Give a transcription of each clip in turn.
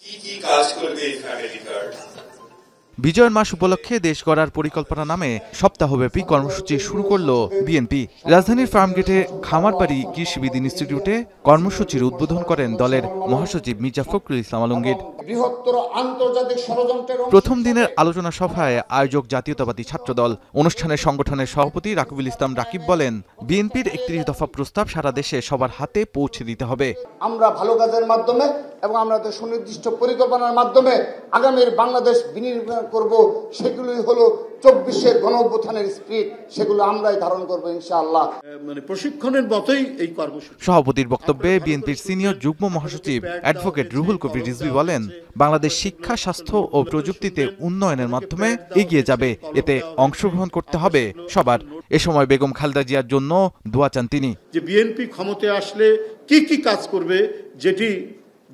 কি কি কাজ করবে এই ফ্যামিলি কার্ড। বিজয়ের মাস উপলক্ষে দেশ গড়ার পরিকল্পনা নামে সপ্তাহব্যাপী কর্মসূচি শুরু করল বিএনপি। রাজধানীর ফার্মগেটে খামারবাড়ি কৃষিবিদ ইনস্টিটিউটে কর্মসূচির উদ্বোধন করেন দলের মহাসচিব মির্জা ফখরুল ইসলাম আলমগীর। প্রথম দিনের আলোচনা সভায় আয়োজক জাতীয়তাবাদী ছাত্রদল। অনুষ্ঠানে সংগঠনের সভাপতি রাকিবুল ইসলাম রাকিব বলেন, বিএনপির ৩১ দফা প্রস্তাব সারা দেশে সবার হাতে পৌঁছে দিতে হবে। আমরা ভালো কাজের মাধ্যমে এবং আমাদের সুনির্দিষ্ট পরিকল্পনার মাধ্যমে আগামীর বাংলাদেশ বিনির্মাণ করব। সেগুলোই হলো ২৪-এর গণঅভ্যুত্থানের স্পিরিট, সেগুলো আমরাই ধারণ করব ইনশাআল্লাহ। মানে প্রশিক্ষণের মতোই এই কর্মসূচি। সভাপতির বক্তব্যে বিএনপির সিনিয়র যুগ্ম মহাসচিব অ্যাডভোকেট রুহুল কবির রিজভী বলেন, বাংলাদেশ শিক্ষা, স্বাস্থ্য ও প্রযুক্তিতে উন্নয়নের মাধ্যমে এগিয়ে যাবে। এতে অংশগ্রহণ করতে হবে সবার। এ সময় বেগম খালেদা জিয়ার জন্য দোয়া চান তিনি। যে বিএনপি ক্ষমতায় আসলে কি কি কাজ করবে, যেটি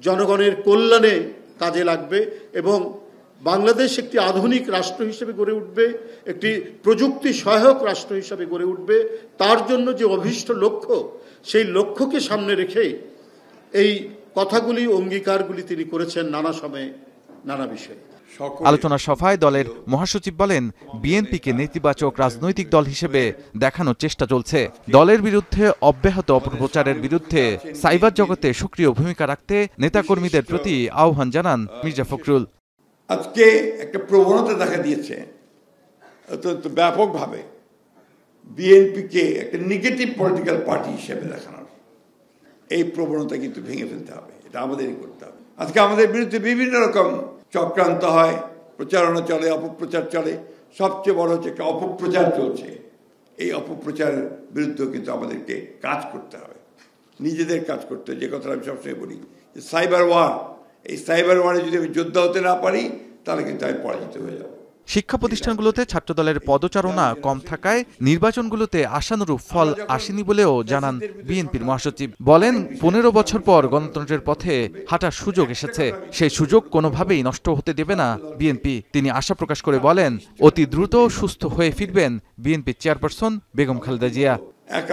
জনগণের কল্যাণে কাজে লাগবে এবং বাংলাদেশ একটি আধুনিক রাষ্ট্র হিসেবে গড়ে উঠবে, একটি প্রযুক্তি সহায়ক রাষ্ট্র হিসেবে গড়ে উঠবে। তার জন্য যে অভীষ্ট লক্ষ্য, সেই লক্ষ্যকে সামনে রেখে এই কথাগুলি, অঙ্গীকারগুলি তিনি করেছেন নানা সময়ে, নানা বিষয়ে। আলোচনা সভায় দলের মহাসচিব বলেন, বিএনপিকে নেতিবাচক রাজনৈতিক দল হিসেবে দেখানোর চেষ্টা চলছে। দলের বিরুদ্ধে অব্যাহত অপপ্রচারের বিরুদ্ধে সাইবার জগতে সক্রিয় ভূমিকা রাখতে নেতাকর্মীদের প্রতি আহ্বান জানান মির্জা ফখরুল। আজকে একটা প্রবণতা দেখা দিয়েছে অত্যন্ত ব্যাপকভাবে বিএনপিকে একটা নেগেটিভ পলিটিক্যাল পার্টি হিসেবে দেখানোর। এই প্রবণতা কিন্তু ভেঙে ফেলতে হবে, এটা আমাদেরই করতে হবে। আজকে আমাদের বিরুদ্ধে বিভিন্ন রকম চক্রান্ত হয়, প্রচারণা চলে, অপপ্রচার চলে। সবচেয়ে বড় হচ্ছে একটা অপপ্রচার চলছে। এই অপপ্রচারের বিরুদ্ধে কিন্তু আমাদেরকে কাজ করতে হবে, নিজেদের কাজ করতে হবে। যে কথাটা আমি সবসময় বলি, যে সাইবার ওয়ার, এই সাইবার ওয়ারে যদি আমি যোদ্ধা হতে না পারি, তাহলে কিন্তু আমি পরাজিত হয়ে যাব। শিক্ষা প্রতিষ্ঠানগুলোতে ছাত্রদলের পদচারণা কম থাকায় নির্বাচনগুলোতে আশানুরূপ ফল আসেনি বলেও জানান বিএনপির মহাসচিব। বলেন, ১৫ বছর পর গণতন্ত্রের পথে হাঁটার সুযোগ এসেছে। সেই সুযোগ কোনোভাবেই নষ্ট হতে দেবে না বিএনপি। তিনি আশা প্রকাশ করে বলেন, অতি দ্রুত সুস্থ হয়ে ফিরবেন বিএনপির চেয়ারপারসন বেগম খালেদা জিয়া।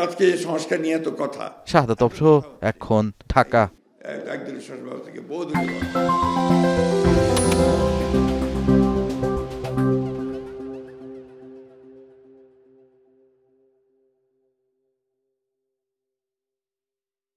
আজকে সংস্কার নিয়ে তো কথা। শাহাদাত অফরো, এখন ঢাকা। একদিনের শাসন ব্যবস্থাকে বোধ